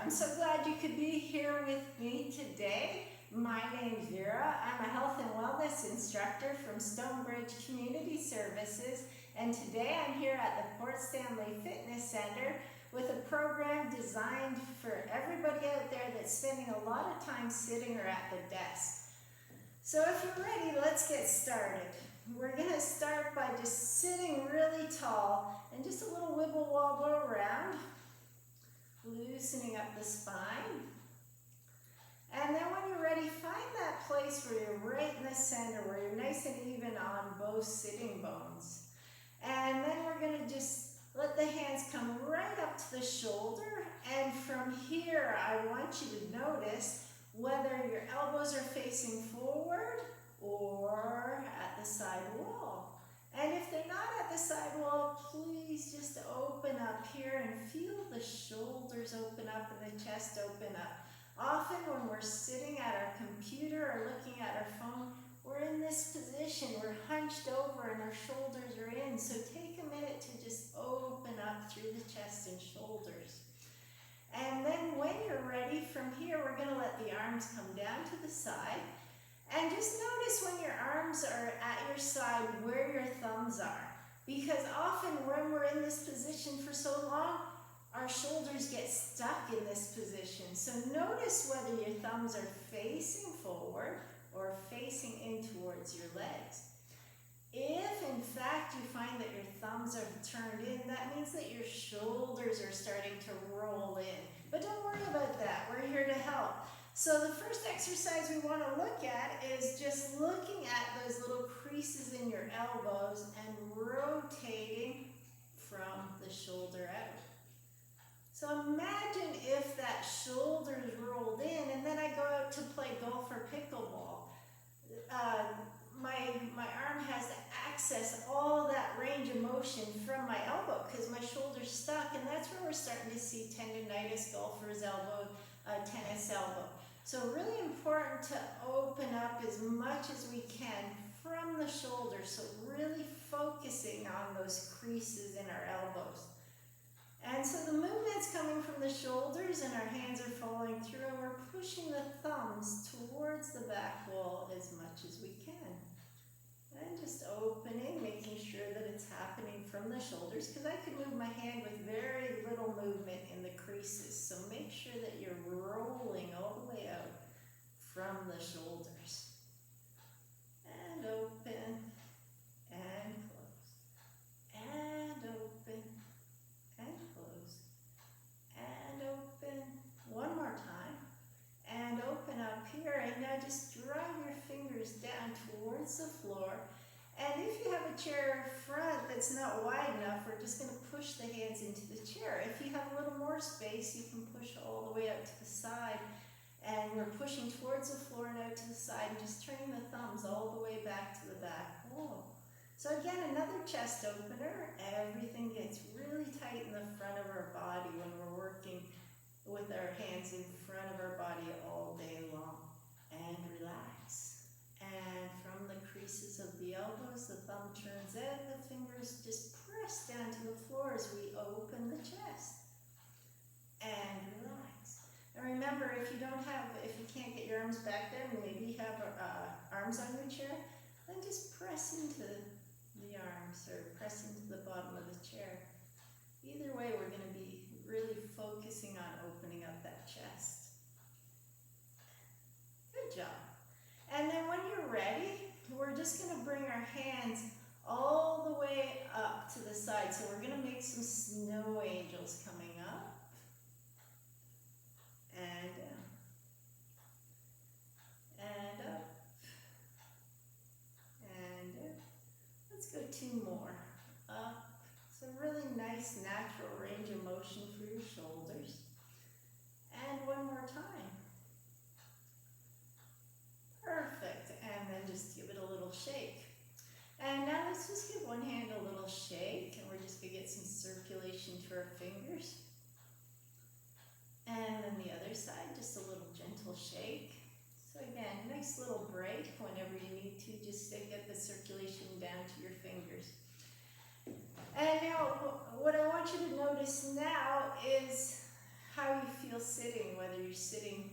I'm so glad you could be here with me today. My name's Vera. I'm a health and wellness instructor from Stonebridge Community Services, and today I'm here at the Port Stanley Fitness Center with a program designed for everybody out there that's spending a lot of time sitting or at the desk. So if you're ready, let's get started. We're going to start by just sitting really tall and just a little wibble wobble around, loosening up the spine. And then when you're ready, find that place where you're right in the center, where you're nice and even on both sitting bones. And then we're going to just let the hands come right up to the shoulder. And from here, I want you to notice whether your elbows are facing forward or at the side wall. And if they're not at the side wall, please just open up here and feel the shoulders open up and the chest open up. Often when we're sitting at our computer or looking at our phone, we're in this position, we're hunched over and our shoulders are in. So take a minute to just open up through the chest and shoulders. And then when you're ready, from here, we're going to let the arms come down to the side. And just notice when your arms are at your side where your thumbs are. Because often when we're in this position for so long, our shoulders get stuck in this position. So notice whether your thumbs are facing forward or facing in towards your legs. If in fact you find that your thumbs are turned in, that means that your shoulders are starting to roll in. But don't worry about that, we're here to help. So the first exercise we want to look at is just looking at those little creases in your elbows and rotating from the shoulder out. So imagine if that shoulder's rolled in and then I go out to play golf or pickleball. My arm has to access all that range of motion from my elbow because my shoulder's stuck, and that's where we're starting to see tendonitis, golfer's elbow, tennis elbow. So really important to open up as much as we can from the shoulder, so really focusing on those creases in our elbows. And so the movement's coming from the shoulders and our hands are following through and we're pushing the thumbs towards the back wall as much as we can. And just opening, making sure that it's happening from the shoulders, because I can move my hand with very little movement in the creases. So make sure that you're rolling all the way out from the shoulders. And open, and close, and open, and close, and open. One more time, and open up here. And now just drive your fingers down towards the floor. And if you have a chair front that's not wide enough, we're just going to push the hands into the chair. If you have a little more space, you can push all the way out to the side. And we're pushing towards the floor and out to the side and just turning the thumbs all the way back to the back wall. So again, another chest opener. Everything gets really tight in the front of our body when we're working with our hands in front of our body all day long. And relax. And from the creases of the elbows, the thumb turns out, the fingers just press down to the floor as we open the chest. And relax. And remember, if you can't get your arms back there, maybe you have arms on your chair, then just press into the arms or press into the bottom of the chair. Either way, we're going to be really focusing on opening up that chest. Good job. And then when you're ready, we're just going to bring our hands all the way up to the side. So we're going to make some snow angels coming up and down and up and down. Let's go two more. Up. It's a really nice natural range of motion for your shoulders. And one more time. Perfect, and then just give it a little shake. And now let's just give one hand a little shake, and we're just going to get some circulation to our fingers. And then the other side, just a little gentle shake. So again, nice little break whenever you need to, just to get the circulation down to your fingers. And now, what I want you to notice now is how you feel sitting, whether you're sitting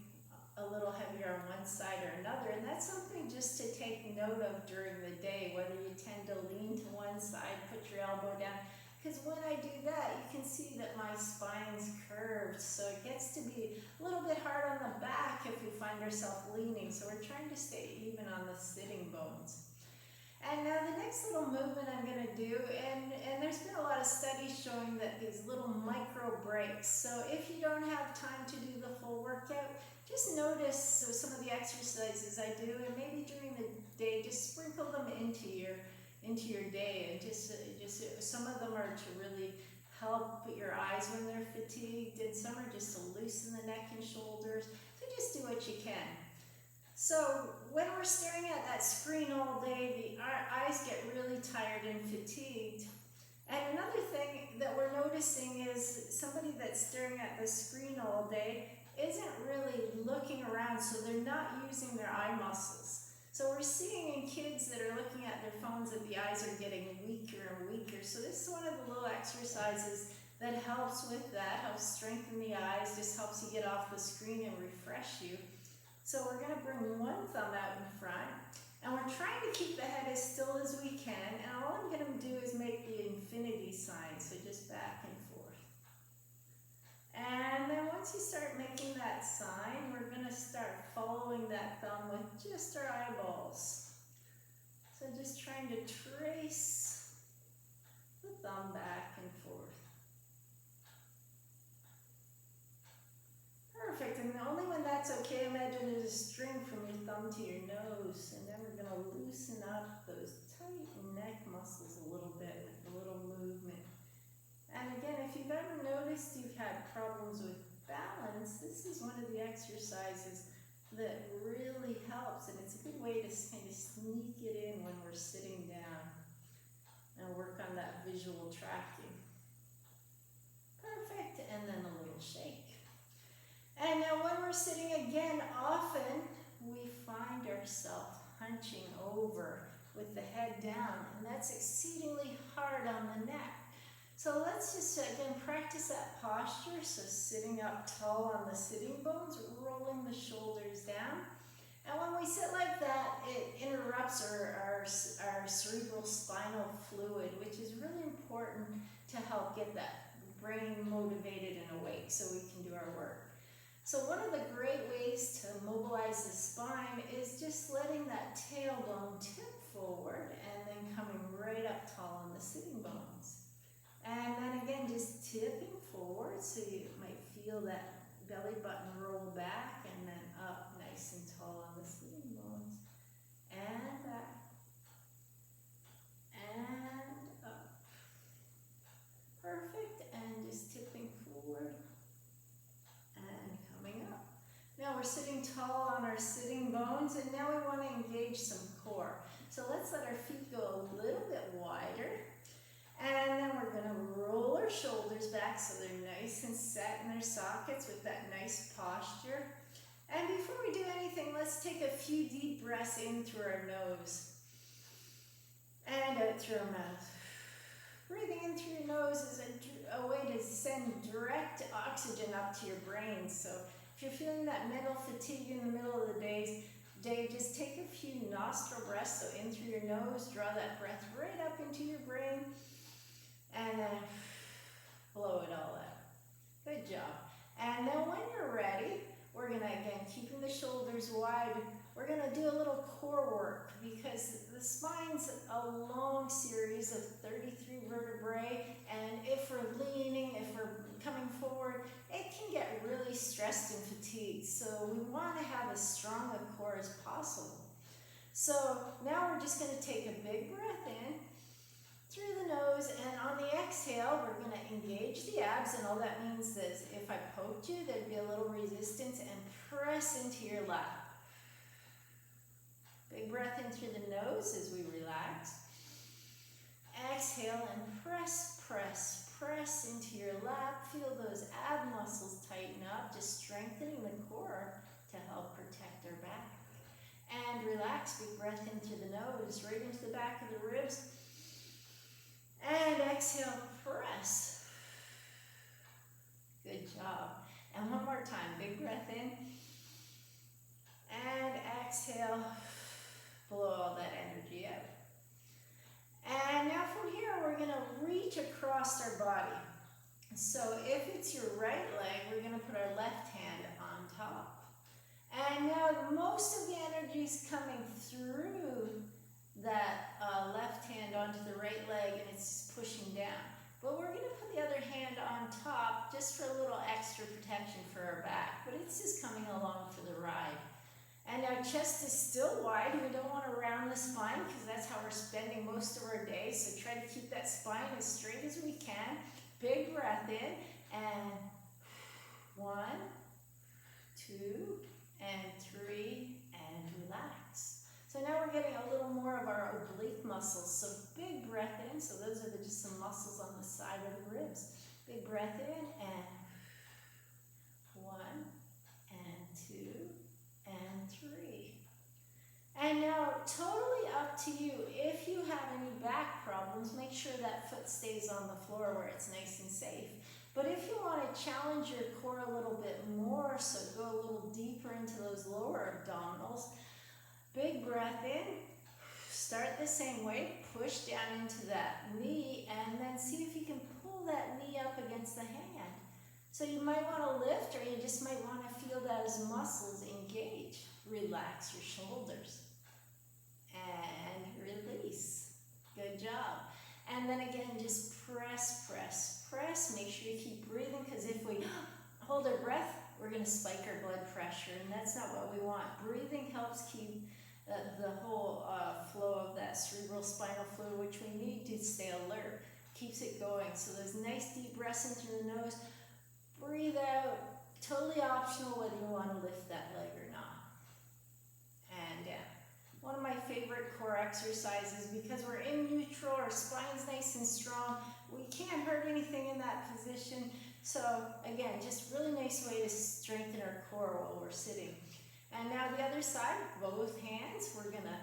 a little heavier on one side or another. And that's something just to take note of during the day, whether you tend to lean to one side, put your elbow down. Because when I do that, you can see that my spine's curved, so it gets to be a little bit hard on the back if we find ourselves leaning. So we're trying to stay even on the sitting bones. And now the next little movement I'm going to do, and there's been a lot of studies showing that these little micro breaks. So if you don't have time to do the full workout, just notice some of the exercises I do, and maybe during the day, just sprinkle them into your day, and just some of them are to really help your eyes when they're fatigued, and some are just to loosen the neck and shoulders. So just do what you can. So when we're staring at that screen all day, our eyes get really tired and fatigued. And another thing that we're noticing is somebody that's staring at the screen all day isn't really looking around, so they're not using their eye muscles. So we're seeing in kids that are looking at their phones that the eyes are getting weaker and weaker. So this is one of the little exercises that helps with that, helps strengthen the eyes, just helps you get off the screen and refresh you. So we're going to bring one thumb out in front, and we're trying to keep the head as still as we can, and all I'm going to do is make the infinity sign, so just back and forth. And then once you start making that sign, we're going to start following that thumb with just our eyeballs. So just trying to trace the thumb back and forth. Perfect, and only when that's okay, imagine there's a string from your thumb to your nose, and then we're going to loosen up those tight neck muscles a little bit with a little movement. And again, if you've ever noticed you've had problems with balance, this is one of the exercises that really helps, and it's a good way to kind of sneak it in when we're sitting down and work on that visual tracking. Perfect, and then a little shake. And now when we're sitting again, often we find ourselves hunching over with the head down, and that's exceedingly hard on the neck. So let's just again practice that posture. So sitting up tall on the sitting bones, rolling the shoulders down. And when we sit like that, it interrupts our cerebral spinal fluid, which is really important to help get that brain motivated and awake so we can do our work. So one of the great ways to mobilize the spine is just letting that tailbone tip forward and then coming right up tall on the sitting bones. And then again, just tipping forward so you might feel that belly button roll back and then up nice and tall on the sitting bones. And back. And up. Perfect. And just tipping forward. And coming up. Now we're sitting tall on our sitting bones, and now we want to engage some core. So let's let our feet go a little bit wider. And then we're going to roll our shoulders back so they're nice and set in their sockets with that nice posture. And before we do anything, let's take a few deep breaths in through our nose and out through our mouth. Breathing in through your nose is a way to send direct oxygen up to your brain. So if you're feeling that mental fatigue in the middle of the day, just take a few nostril breaths. So in through your nose, draw that breath right up into your brain. And then blow it all out. Good job. And then when you're ready, we're going to, again, keeping the shoulders wide, we're going to do a little core work because the spine's a long series of 33 vertebrae, and if we're leaning, if we're coming forward, it can get really stressed and fatigued. So we want to have as strong a core as possible. So now we're just going to take a big breath in through the nose, and on the exhale, we're going to engage the abs, and all that means is if I poked you, there'd be a little resistance, and press into your lap. Big breath in through the nose as we relax. Exhale and press, press, press into your lap. Feel those ab muscles tighten up, just strengthening the core to help protect our back. And relax, big breath in through the nose, right into the back of the ribs. And exhale, press. Good job. And one more time, big breath in. And exhale, blow all that energy out. And now from here, we're gonna reach across our body. So if it's your right leg, we're gonna put our left hand on top. And now most of the energy is coming through that left hand onto the right leg, and it's just pushing down. But we're gonna put the other hand on top just for a little extra protection for our back. But it's just coming along for the ride. And our chest is still wide. We don't want to round the spine because that's how we're spending most of our day. So try to keep that spine as straight as we can. Big breath in, and 1, 2, and 3, and relax. So now we're getting a little more of our oblique muscles. So big breath in. So those are just some muscles on the side of the ribs. Big breath in, and 1, and 2, and 3. And now, totally up to you. If you have any back problems, make sure that foot stays on the floor where it's nice and safe. But if you want to challenge your core a little bit more, so go a little deeper into those lower abdominals, big breath in, start the same way, push down into that knee, and then see if you can pull that knee up against the hand. So you might want to lift, or you just might want to feel those muscles engage. Relax your shoulders. And release. Good job. And then again, just press, press, press. Make sure you keep breathing, because if we hold our breath, we're going to spike our blood pressure, and that's not what we want. Breathing helps keep the whole flow of that cerebral spinal fluid, which we need to stay alert. Keeps it going. So those nice deep breaths in through the nose. Breathe out. Totally optional whether you want to lift that leg or not. And down. One of my favorite core exercises, because we're in neutral, our spine's nice and strong. We can't hurt anything in that position. So again, just really nice way to strengthen our core while we're sitting. And now the other side, both hands. We're gonna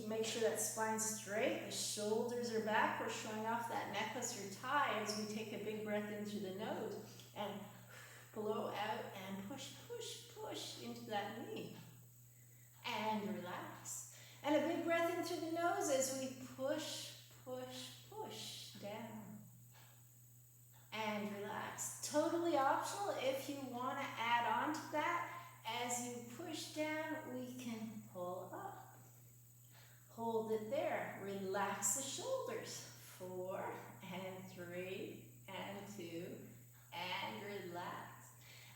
make sure that spine's straight. The shoulders are back. We're showing off that necklace or tie as we take a big breath in through the nose and blow out and push, push, push into that knee. And relax. And a big breath in through the nose as we push, push, push down. And relax. Totally optional. If you want to add on to that, as you push down, we can pull up. Hold it there. Relax the shoulders. 4, and 3, and 2, and relax.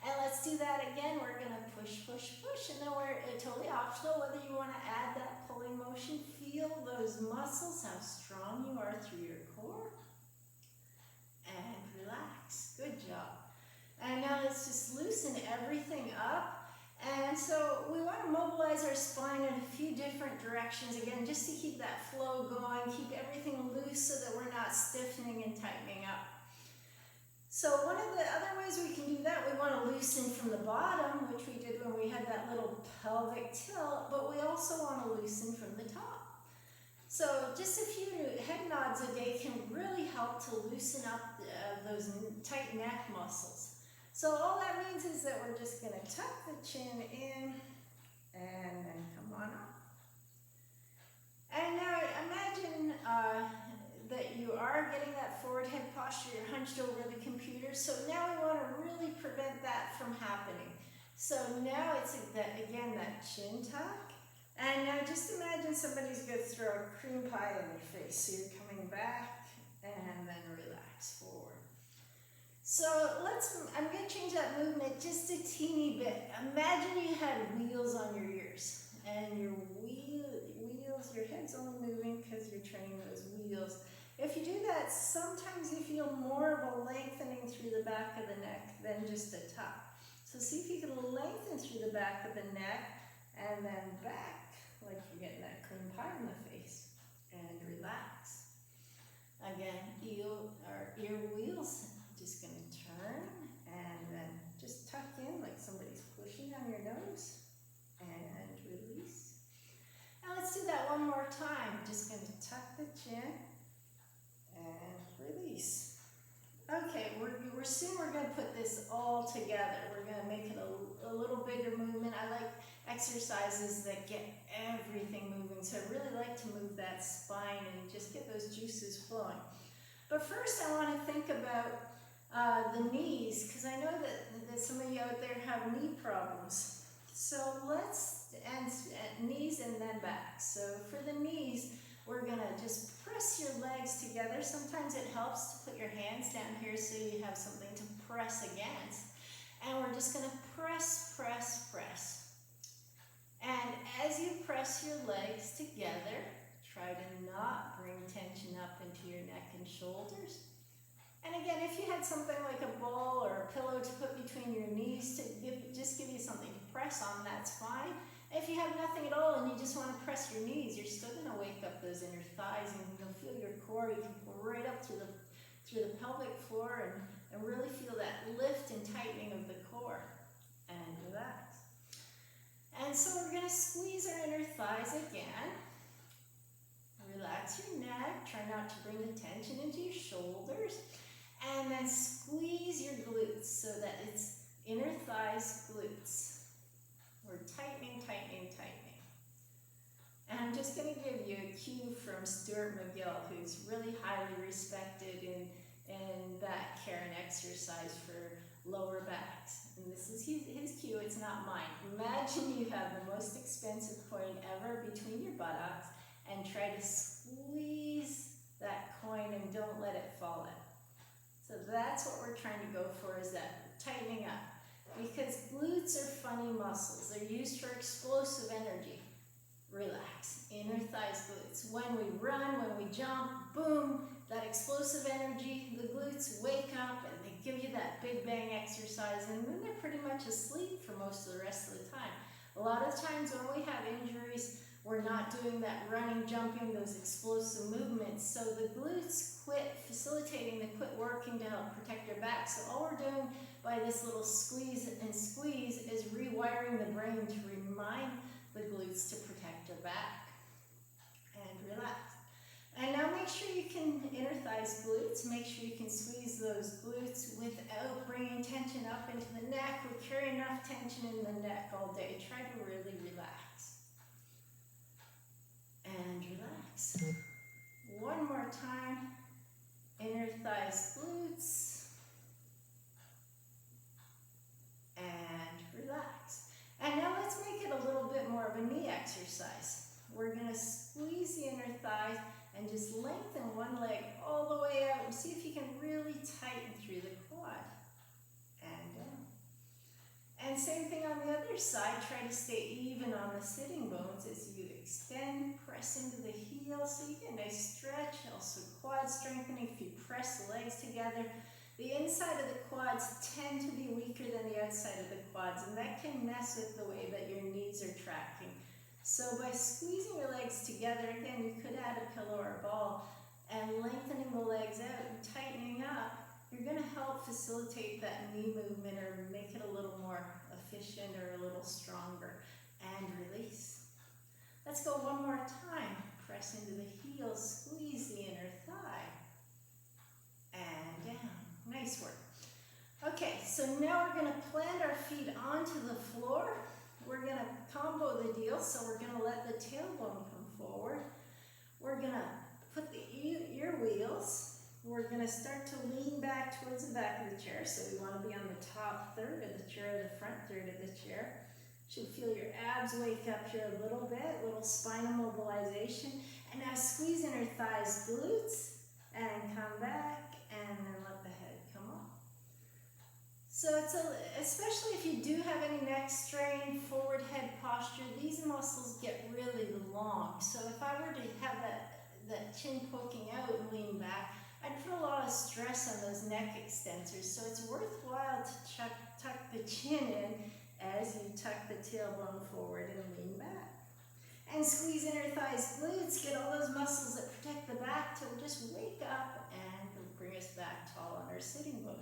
And let's do that again. We're going to push, push, push. And then we're totally optional whether you want to add that pulling motion. Feel those muscles, how strong you are through your core. And relax. Good job. And now let's just loosen everything up. And so we want to mobilize our spine in a few different directions, again, just to keep that flow going, keep everything loose so that we're not stiffening and tightening up. So one of the other ways we can do that, we want to loosen from the bottom, which we did when we had that little pelvic tilt, but we also want to loosen from the top. So just a few head nods a day can really help to loosen up those tight neck muscles. So all that means is that we're just going to tuck the chin in and then come on up. And now imagine that you are getting that forward head posture, you're hunched over the computer. So now we want to really prevent that from happening. So now it's again that chin tuck. And now just imagine somebody's going to throw a cream pie in your face. So you're coming back and then relax forward. So I'm going to change that movement just a teeny bit. Imagine you had wheels on your ears, and your wheels, your head's only moving because you're training those wheels. If you do that, sometimes you feel more of a lengthening through the back of the neck than just a tuck. So see if you can lengthen through the back of the neck, and then back, like you're getting that cream pie in the face, and relax. Again, ear wheels. Just going to turn and then just tuck in like somebody's pushing on your nose and release. Now let's do that one more time. Just going to tuck the chin and release. Okay, we're going to put this all together. We're gonna make it a little bigger movement. I like exercises that get everything moving, so I really like to move that spine and just get those juices flowing. But first I want to think about the knees, because I know that some of you out there have knee problems. So knees and then back. So for the knees, we're gonna just press your legs together. Sometimes it helps to put your hands down here so you have something to press against. And we're just gonna press, press, press. And as you press your legs together, try to not bring tension up into your neck and shoulders. And again, if you had something like a ball or a pillow to put between your knees to just give you something to press on, that's fine. If you have nothing at all and you just want to press your knees, you're still going to wake up those inner thighs, and you'll feel your core. You can pull right up through the pelvic floor and really feel that lift and tightening of the core. And relax. And so we're going to squeeze our inner thighs again. Relax your neck. Try not to bring the tension into your shoulders. And then squeeze your glutes so that it's inner thighs, glutes. We're tightening, tightening, tightening. And I'm just going to give you a cue from Stuart McGill, who's really highly respected in back care and exercise for lower backs. And this is his cue, it's not mine. Imagine you have the most expensive coin ever between your buttocks and try to squeeze that coin and don't let it fall in. So that's what we're trying to go for, is that tightening up. Because glutes are funny muscles. They're used for explosive energy. Relax. Inner thighs, glutes. When we run, when we jump, boom, that explosive energy, the glutes wake up and they give you that big bang exercise, and then they're pretty much asleep for most of the rest of the time. A lot of times when we have injuries, we're not doing that running, jumping, those explosive movements. So the glutes quit facilitating, they quit working to help protect your back. So all we're doing by this little squeeze and squeeze is rewiring the brain to remind the glutes to protect your back. And relax. And now make sure you can, inner thighs, glutes, make sure you can squeeze those glutes without bringing tension up into the neck. We carry enough tension in the neck all day. Try to really relax. And relax. One more time. Inner thighs, glutes. And relax. And now let's make it a little bit more of a knee exercise. We're going to squeeze the inner thighs and just lengthen one leg all the way out and see if you can really tighten through the quad. And down. And same thing on the other side. Try to stay even on the sitting bones as you extend, press into the heels so you get a nice stretch. Also quad strengthening if you press the legs together. The inside of the quads tend to be weaker than the outside of the quads, and that can mess with the way that your knees are tracking. So by squeezing your legs together, again, you could add a pillow or a ball, and lengthening the legs out and tightening up, you're going to help facilitate that knee movement or make it a little more efficient or a little stronger. And release. Let's go one more time. Press into the heels, squeeze the inner thigh. And down. Nice work. Okay, so now we're going to plant our feet onto the floor. We're going to combo the deal, so we're going to let the tailbone come forward. We're going to put the ear wheels. We're going to start to lean back towards the back of the chair, so we want to be on the top third of the chair, the front third of the chair. Should feel your abs wake up here a little bit, little spinal mobilization. And now squeeze inner thighs, glutes, and come back, and then let the head come up. So it's especially if you do have any neck strain, forward head posture, these muscles get really long. So if I were to have that chin poking out and lean back, I'd put a lot of stress on those neck extensors. So it's worthwhile to tuck the chin in as you tuck the tailbone forward and lean back. And squeeze inner thighs, glutes, get all those muscles that protect the back to just wake up and bring us back tall on our sitting bones.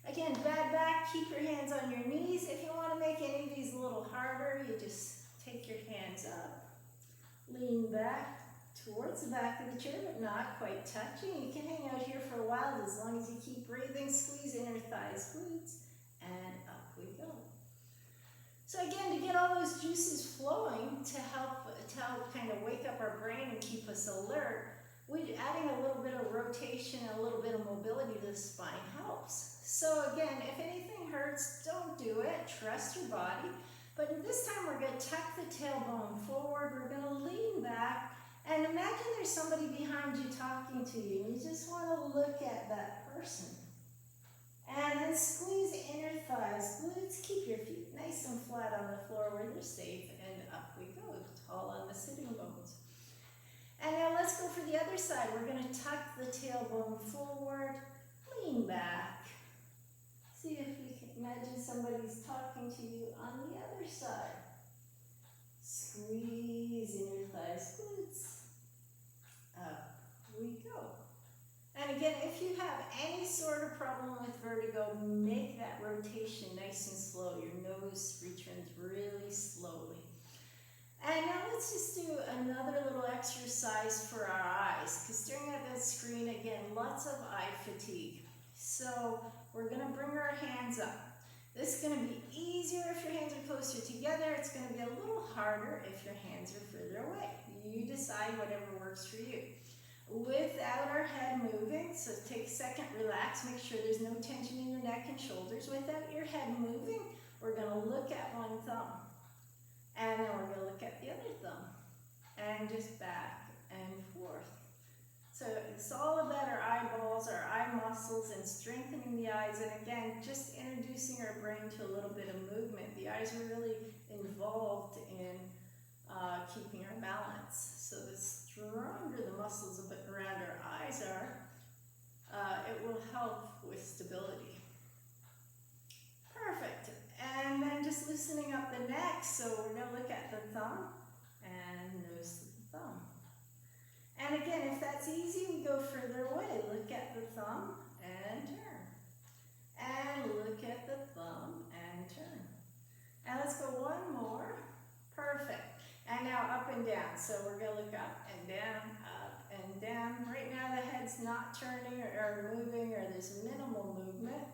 Again, bad back, keep your hands on your knees. If you want to make any of these a little harder, you just take your hands up, lean back, towards the back of the chair, but not quite touching. You can hang out here for a while as long as you keep breathing. Squeeze inner thighs, glutes, and up we go. So again, to get all those juices flowing, to help kind of wake up our brain and keep us alert, adding a little bit of rotation and a little bit of mobility to the spine helps. So again, if anything hurts, don't do it. Trust your body. But this time we're going to tuck the tailbone forward. We're going to lean back. And imagine there's somebody behind you talking to you. And you just want to look at that person. And then squeeze inner thighs, glutes. Keep your feet nice and flat on the floor where they're safe. And up we go, tall on the sitting bones. And now let's go for the other side. We're going to tuck the tailbone forward, lean back. See if you can imagine somebody's talking to you on the other side. Squeeze inner thighs, glutes. Up we go. And again, if you have any sort of problem with vertigo, make that rotation nice and slow. Your nose returns really slowly. And now let's just do another little exercise for our eyes, because staring at that screen, again, lots of eye fatigue. So we're going to bring our hands up. This is going to be easier if your hands are closer together. It's going to be a little harder if your hands are further away. You decide whatever works for you. Without our head moving, so take a second, relax, make sure there's no tension in your neck and shoulders. Without your head moving, we're going to look at one thumb. And then we're going to look at the other thumb. And just back and forth. So it's all about our eyeballs, our eye muscles, and strengthening the eyes. And again, just introducing our brain to a little bit of movement. The eyes are really involved in keeping our balance. So the stronger the muscles around our eyes are, it will help with stability. Perfect. And then just loosening up the neck. So we're going to look at the thumb and nose to the thumb. And again, if that's easy, we go further away. Look at the thumb and turn. And look at the thumb and turn. And let's go one more. Perfect. And now up and down. So we're going to look up and down, up and down. Right now the head's not turning or moving, or there's minimal movement.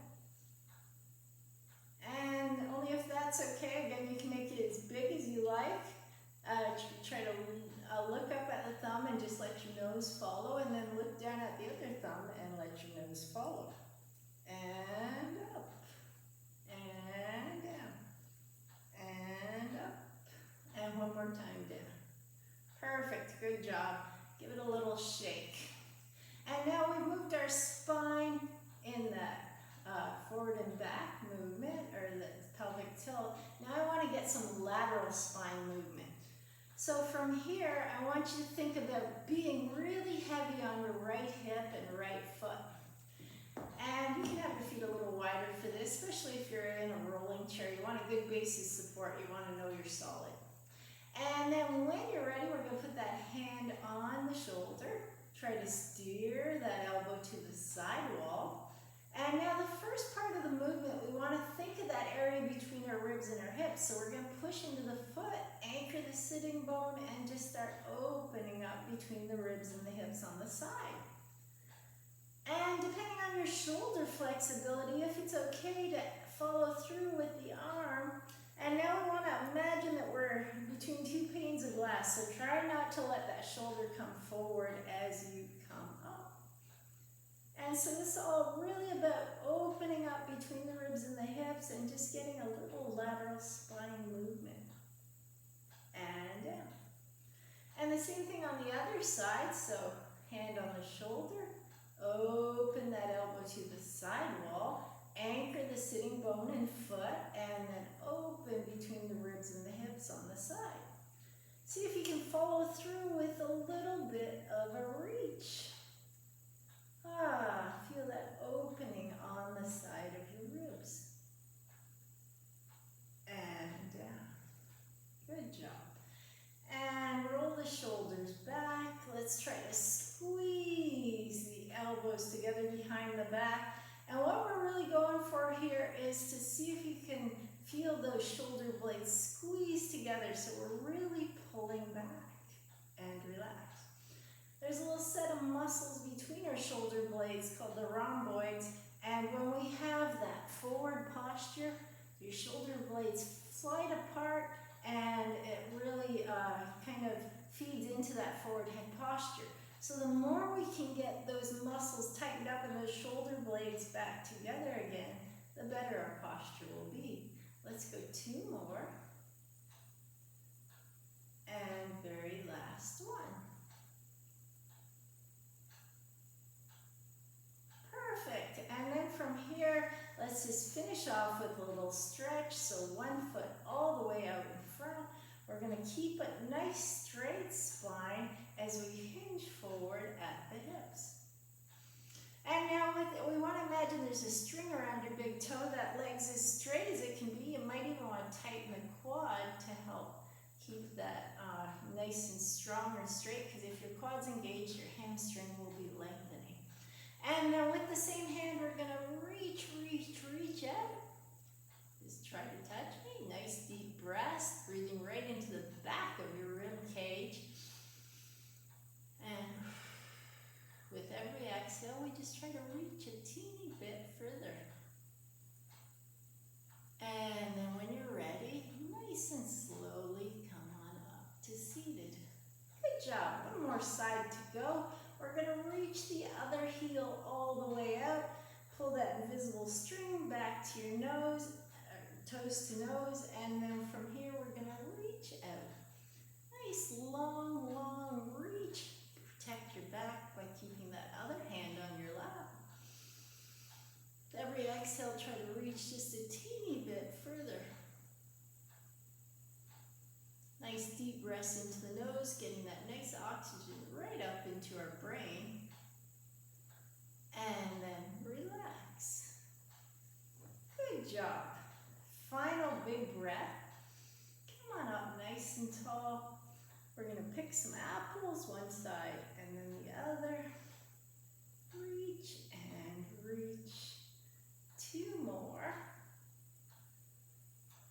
And only if that's okay, again, you can make it as big as you like. Try to look up at the thumb and just let your nose follow, and then look down at the other thumb and let your nose follow. And up, and down, and up, and one more time down. Perfect, good job. Give it a little shake. And now we've moved our spine in that forward and back movement, or the pelvic tilt. Now I want to get some lateral spine movement. So from here, I want you to think about being really heavy on your right hip and right foot. And you can have your feet a little wider for this, especially if you're in a rolling chair. You want a good basis support. You want to know you're solid. And then when you're ready, we're going to put that hand on the shoulder. Try to steer that elbow to the side wall. And now the first part of the movement, we want to think of that area between our ribs and our hips. So we're going to push into the foot, anchor the sitting bone, and just start opening up between the ribs and the hips on the side. And depending on your shoulder flexibility, if it's okay to follow through with the arm. And now we want to imagine that we're between two panes of glass. So try not to let that shoulder come forward as you come up. And so this is all really about opening up between the ribs and the hips and just getting a little lateral spine movement. And down. And the same thing on the other side. So hand on the shoulder, open that elbow to the side wall, anchor the sitting bone and foot, and then open between the ribs and the hips on the side. See if you can follow through with a little bit of a reach. Feel that opening on the side of your ribs. And down. Good job. And roll the shoulders back. Let's try to squeeze the elbows together behind the back. And what we're really going for here is to see if you can feel those shoulder blades squeeze together. So we're really pulling back and relax. there's a little set of muscles between our shoulder blades called the rhomboids, and when we have that forward posture, your shoulder blades slide apart and it really kind of feeds into that forward head posture. So the more we can get those muscles tightened up and those shoulder blades back together again, the better our posture will be. Let's go 2 more. And very last one. Perfect. And then from here, let's just finish off with a little stretch. So 1 foot all the way out in front. We're going to keep a nice straight spine as we hinge forward at the hips. And now we want to imagine there's a string around your big toe. That leg's as straight as it can be. You might even want to tighten the quad to help keep that nice and strong and straight, because if your quad's engaged, your hamstring will be lengthening. And now with the same hand, we're going to reach out. Just try to touch me. Nice deep breath, breathing right into the back of your rib cage. And with every exhale, we just try to reach a teeny bit further. And then when you're ready, nice and slowly come on up to seated. Good job. One more side to go. We're going to reach the other heel all the way out. Pull that invisible string back to your nose, toes to nose, and then from here we're going to reach out. Nice long reach. Protect your back by keeping that other hand on your lap. Every exhale, try to reach just a teeny bit further. Nice deep breaths into the nose, getting that nice oxygen right up into our brain. And then relax. Good job. Final big breath. Come on up nice and tall. We're going to pick some apples, one side and then the other. Reach and reach. 2 more.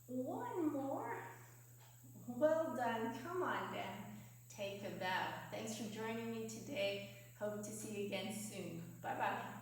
1 more. Well done. Come on down. Take a bow. Thanks for joining me today. Hope to see you again soon. Bye-bye.